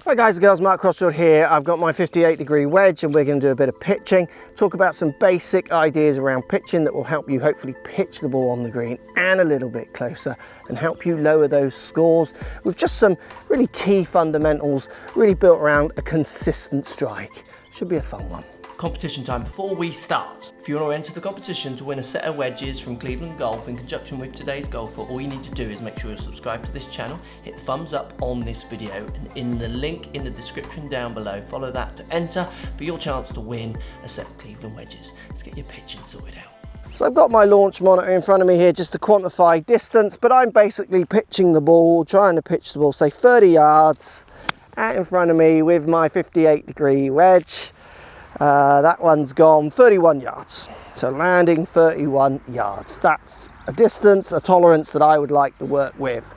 Hi guys and girls, Mark Crossfield here. I've got my 58-degree wedge and we're going to do a bit of pitching, talk about some basic ideas around pitching that will help you hopefully pitch the ball on the green and a little bit closer and help you lower those scores with just some really key fundamentals really built around a consistent strike. Should be a fun one. Competition time. Before we start, if you want to enter the competition to win a set of wedges from Cleveland Golf in conjunction with today's golfer, all you need to do is make sure you're subscribed to this channel, hit thumbs up on this video, and in the link in the description down below, follow that to enter for your chance to win a set of Cleveland wedges. Let's get your pitching sorted out. So I've got my launch monitor in front of me here just to quantify distance, but I'm basically pitching the ball, trying to pitch the ball, say 30 yards out in front of me with my 58-degree wedge. That one's gone 31 yards, so landing 31 yards. That's a distance, a tolerance that I would like to work with.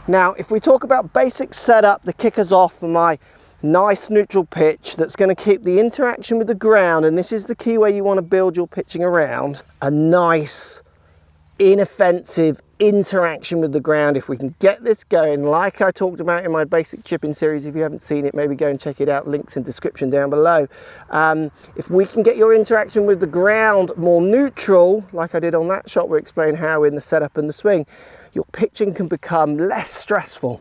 Now, if we talk about basic setup, the kicker's off for my nice neutral pitch that's going to keep the interaction with the ground, and this is the key way you want to build your pitching around, a nice, inoffensive interaction with the ground. If we can get this going, like I talked about in my basic chipping series, if you haven't seen it, maybe go and check it out, links in the description down below. If we can get your interaction with the ground more neutral, like I did on that shot, we explained how in the setup and the swing, your pitching can become less stressful,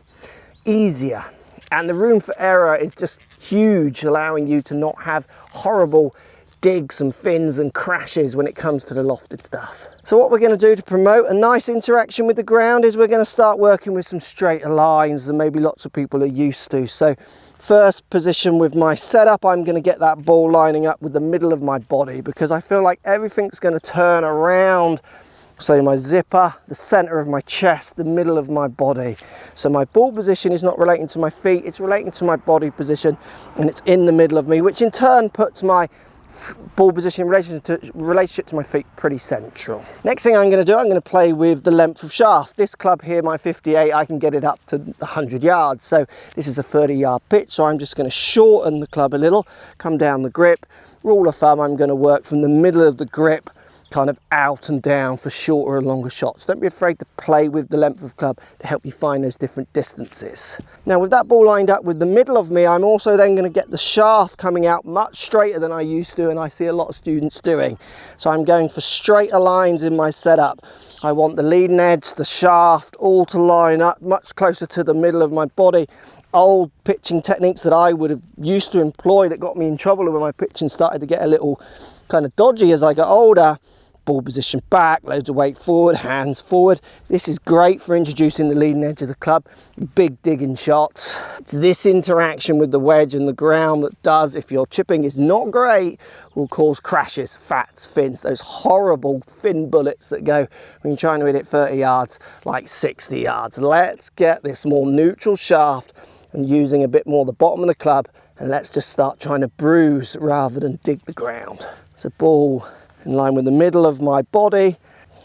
easier, and the room for error is just huge, allowing you to not have horrible digs and fins and crashes when it comes to the lofted stuff. So what we're going to do to promote a nice interaction with the ground is we're going to start working with some straighter lines than maybe lots of people are used to. So first position with my setup, I'm going to get that ball lining up with the middle of my body, because I feel like everything's going to turn around, say my zipper, the center of my chest, the middle of my body. So my ball position is not relating to my feet, it's relating to my body position, and it's in the middle of me, which in turn puts my ball position in relationship to my feet pretty central. Next thing I'm going to do, I'm going to play with the length of shaft. This club here, my 58, I can get it up to 100 yards. So this is a 30-yard pitch, so I'm just going to shorten the club a little, come down the grip. Rule of thumb, I'm going to work from the middle of the grip kind of out and down for shorter and longer shots. Don't be afraid to play with the length of club to help you find those different distances. Now with that ball lined up with the middle of me, I'm also then going to get the shaft coming out much straighter than I used to, and I see a lot of students doing. So I'm going for straighter lines in my setup. I want the leading edge, the shaft, all to line up much closer to the middle of my body. Old pitching techniques that I would have used to employ that got me in trouble when my pitching started to get a little kind of dodgy as I got older. Ball position back, loads of weight forward, hands forward. This is great for introducing the leading edge of the club, big digging shots. It's this interaction with the wedge and the ground that does, if your chipping is not great, will cause crashes, fats, fins, those horrible fin bullets that go when you're trying to hit it 30 yards, like 60 yards. Let's get this more neutral shaft and using a bit more the bottom of the club, and let's just start trying to bruise rather than dig the ground. It's a ball in line with the middle of my body,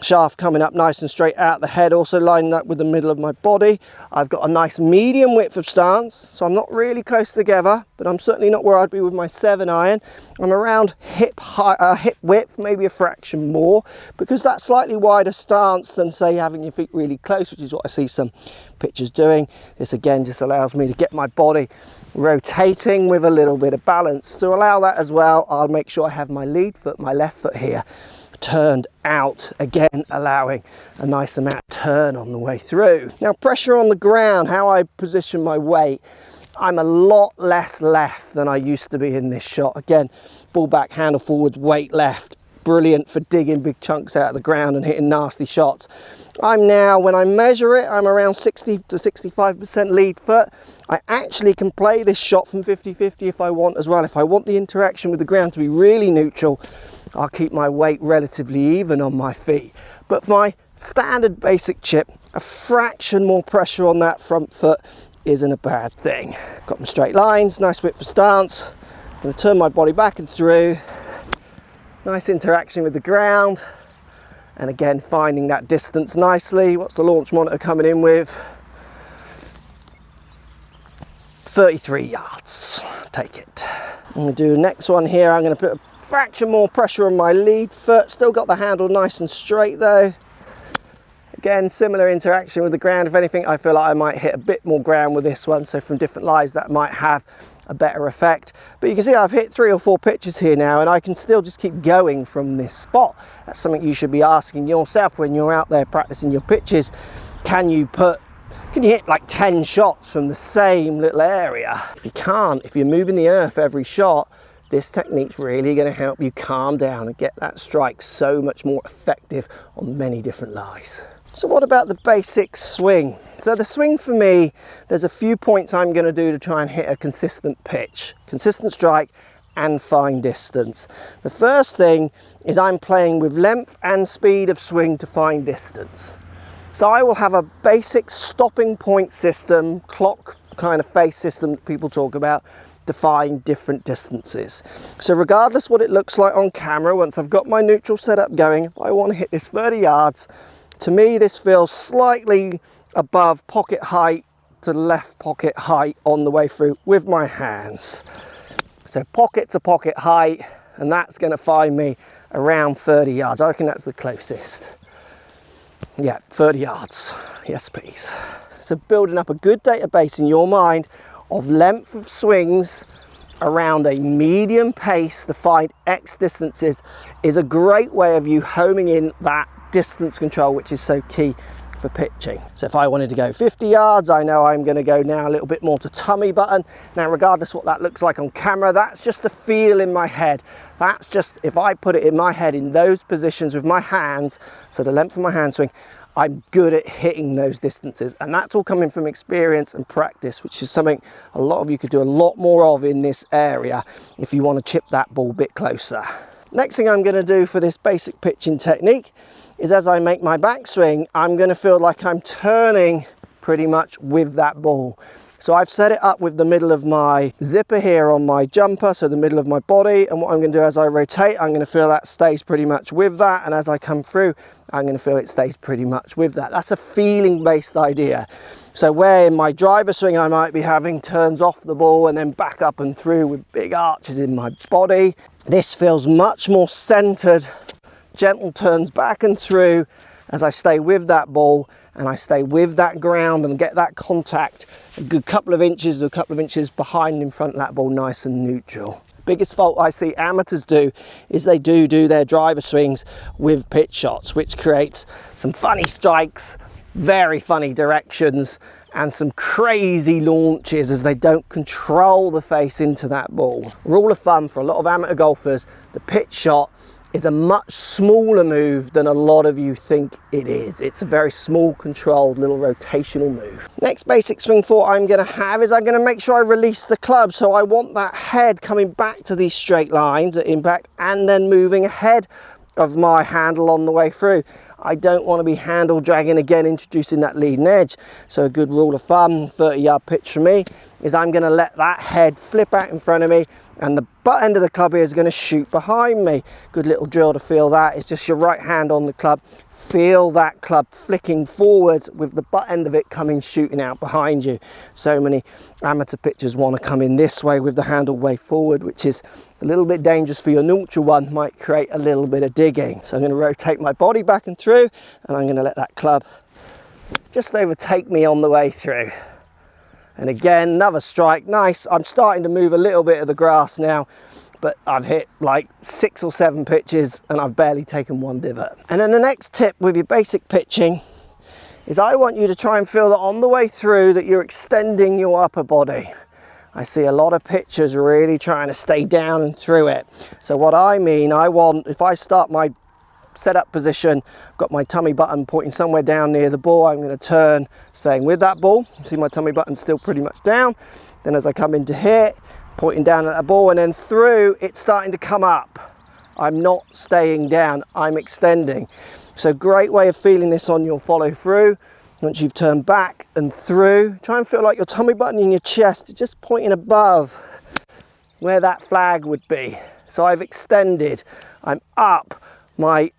shaft coming up nice and straight out the head, also lining up with the middle of my body. I've got a nice medium width of stance, so I'm not really close together, but I'm certainly not where I'd be with my 7-iron. I'm around hip width, maybe a fraction more, because that's slightly wider stance than say having your feet really close, which is what I see some pitchers doing. This again just allows me to get my body rotating with a little bit of balance. To allow that as well, I'll make sure I have my lead foot, my left foot here, turned out, again allowing a nice amount of turn on the way through. Now pressure on the ground, how I position my weight, I'm a lot less left than I used to be in this shot. Again, ball back, handle forwards, weight left. Brilliant for digging big chunks out of the ground and hitting nasty shots. I'm now, when I measure it, I'm around 60 to 65% lead foot. I actually can play this shot from 50-50 if I want as well. If I want the interaction with the ground to be really neutral, I'll keep my weight relatively even on my feet. But for my standard basic chip, a fraction more pressure on that front foot isn't a bad thing. Got my straight lines, nice width for stance. I'm going to turn my body back and through. Nice interaction with the ground, and again finding that distance nicely. What's the launch monitor coming in with? 33 yards, take it. I'm going to do the next one here. I'm going to put a fraction more pressure on my lead foot, still got the handle nice and straight though. Again, similar interaction with the ground. If anything, I feel like I might hit a bit more ground with this one, so from different lies that might have a better effect. But you can see I've hit 3 or 4 pitches here now, and I can still just keep going from this spot. That's something you should be asking yourself when you're out there practicing your pitches. Can you hit like 10 shots from the same little area? If you can't, if you're moving the earth every shot, this technique's really going to help you calm down and get that strike so much more effective on many different lies. So what about the basic swing? So the swing for me, there's a few points I'm going to do to try and hit a consistent pitch, consistent strike and fine distance. The first thing is I'm playing with length and speed of swing to find distance. So I will have a basic stopping point system, clock kind of face system that people talk about, to find different distances. So regardless what it looks like on camera, once I've got my neutral setup going, if I want to hit this 30 yards, to me this feels slightly above pocket height to left pocket height on the way through with my hands. So pocket to pocket height, and that's going to find me around 30 yards. I reckon that's the closest. Yeah, 30 yards. Yes, please. So building up a good database in your mind of length of swings around a medium pace to find X distances is a great way of you homing in that distance control, which is so key for pitching. So if I wanted to go 50 yards, I know I'm going to go now a little bit more to tummy button. Now regardless what that looks like on camera, that's just a feel in my head. That's just, if I put it in my head in those positions with my hands, so the length of my hand swing, I'm good at hitting those distances, and that's all coming from experience and practice, which is something a lot of you could do a lot more of in this area if you want to chip that ball a bit closer. Next thing I'm going to do for this basic pitching technique is, as I make my backswing, I'm going to feel like I'm turning pretty much with that ball. So I've set it up with the middle of my zipper here on my jumper, so the middle of my body, and what I'm going to do as I rotate, I'm going to feel that stays pretty much with that, and as I come through, I'm going to feel it stays pretty much with that. That's a feeling based idea. So where in my driver swing I might be having turns off the ball and then back up and through with big arches in my body, this feels much more centered, gentle turns back and through as I stay with that ball and I stay with that ground and get that contact a good couple of inches to a couple of inches behind and in front of that ball, nice and neutral. Biggest fault I see amateurs do is they do their driver swings with pitch shots, which creates some funny strikes, very funny directions, and some crazy launches as they don't control the face into that ball. Rule of thumb for a lot of amateur golfers, the pitch shot is a much smaller move than a lot of you think it is. It's a very small, controlled little rotational move. Next basic swing thought I'm going to have is I'm going to make sure I release the club. So I want that head coming back to these straight lines at impact and then moving ahead of my handle on the way through. I don't want to be handle dragging again, introducing that leading edge. So a good rule of thumb, 30-yard pitch for me, is I'm going to let that head flip out in front of me and the butt end of the club here is going to shoot behind me. Good little drill to feel that is just your right hand on the club. Feel that club flicking forwards with the butt end of it coming shooting out behind you. So many amateur pitchers want to come in this way with the handle way forward, which is a little bit dangerous for your neutral one, might create a little bit of digging. So I'm going to rotate my body back and through, and I'm going to let that club just overtake me on the way through. And again, another strike, nice. I'm starting to move a little bit of the grass now, but I've hit like 6 or 7 pitches and I've barely taken one divot. And then the next tip with your basic pitching is I want you to try and feel that on the way through that you're extending your upper body. I see a lot of pitchers really trying to stay down and through it. So what I mean, I want, if I start my setup position, got my tummy button pointing somewhere down near the ball, I'm going to turn, staying with that ball. See my tummy button still pretty much down. Then as I come into hit, pointing down at the ball, and then through, it's starting to come up. I'm not staying down, I'm extending. So great way of feeling this on your follow through. Once you've turned back and through, try and feel like your tummy button in your chest is just pointing above where that flag would be. So I've extended, I'm up, my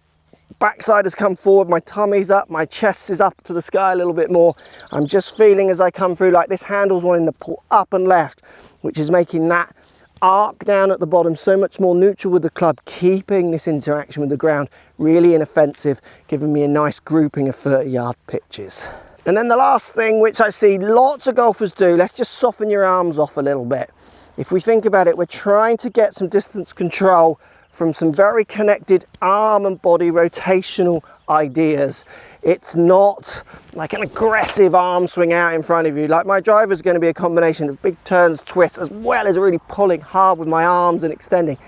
backside has come forward, my tummy's up, my chest is up to the sky a little bit more. I'm just feeling as I come through like this handle's wanting to pull up and left, which is making that arc down at the bottom, so much more neutral with the club, keeping this interaction with the ground really inoffensive, giving me a nice grouping of 30-yard pitches. And then the last thing, which I see lots of golfers do, let's just soften your arms off a little bit. If we think about it, we're trying to get some distance control from some very connected arm and body rotational ideas. It's not like an aggressive arm swing out in front of you. Like my driver is going to be a combination of big turns, twists, as well as really pulling hard with my arms and extending.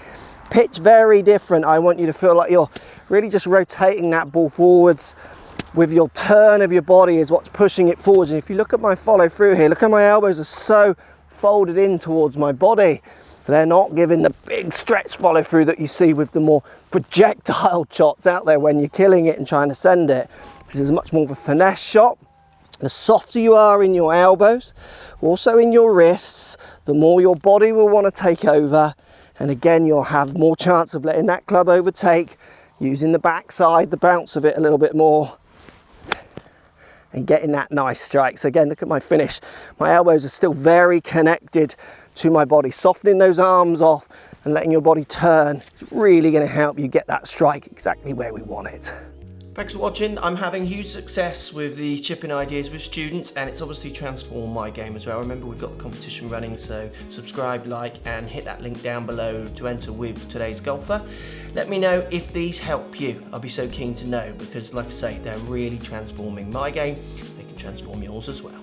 Pitch very different. I want you to feel like you're really just rotating that ball forwards with your turn of your body is what's pushing it forwards. And if you look at my follow through here, look how my elbows are so folded in towards my body. They're not giving the big stretch follow through that you see with the more projectile shots out there when you're killing it and trying to send it. This is much more of a finesse shot. The softer you are in your elbows, also in your wrists, the more your body will want to take over. And again, you'll have more chance of letting that club overtake, using the backside, the bounce of it a little bit more, and getting that nice strike. So again, look at my finish. My elbows are still very connected to my body. Softening those arms off and letting your body turn is really going to help you get that strike exactly where we want it. Thanks for watching. I'm having huge success with these chipping ideas with students, and it's obviously transformed my game as well. Remember, we've got the competition running, so subscribe, like, and hit that link down below to enter with today's golfer. Let me know if these help you. I'll be so keen to know, because like I say, they're really transforming my game. They can transform yours as well.